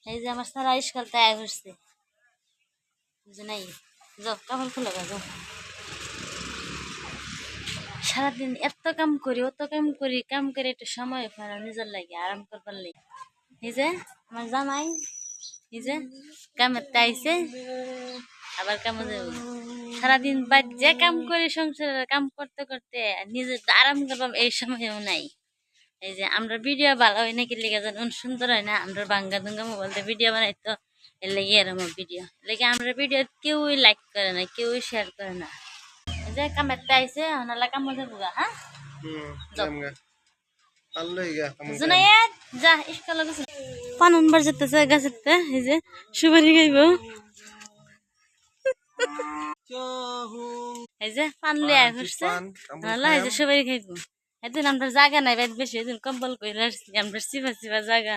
এই যে আমার সারা স্কুল তাই হচ্ছে বুঝে নাই যাও কাপড় খুলে যাও সারাদিন এত কাম করি অত কাম করে একটু সময় পায় না নিজের লাগে আরাম করবার লাগে এই যে আমার জামাই এই যে কামের আইছে আবার কামে যাবে সারাদিন বাদ যে কাম করি সংসারের কাম করতে করতে নিজে আরাম করবাম এই সময়ও নাই এই যে আমরা ভিডিও ভালো হয় নাকি লেগে যান সুন্দর হয় না আমরা বাঙ্গা দুঙ্গা মোবাইলতে ভিডিও বানাই তো এর লেগে এরম ভিডিও লেগে আমরা ভিডিও কেউই লাইক করে না কেউই শেয়ার করে না এই যে কামের আইছে ওনালা কাম যাবো হ্যাঁ জুনায়েদ যা স্কুলে গেছে পান আনবার যেতেছে গাছেতে এই যে সুপারি খাইব এই যে পান লিয়ে আসছে নালা এই যে সুপারি খাইব এদিন আমরা জায়গা নাই বেশ বেশি এদিন কম্বল করে আসছি আমরা চিপা চিপা জায়গা